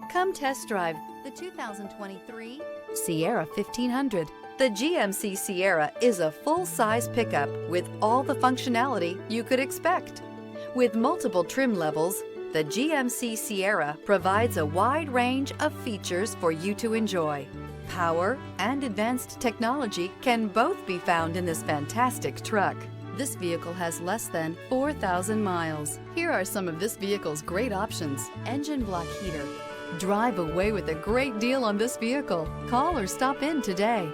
Come test drive the 2023 Sierra 1500. The GMC Sierra is a full-size pickup with all the functionality you could expect. With multiple trim levels, the GMC Sierra provides a wide range of features for you to enjoy. Power and advanced technology can both be found in this fantastic truck. This vehicle has less than 4,000 miles. Here are some of this vehicle's great options: engine block heater. Drive away with a great deal on this vehicle. Call or stop in today.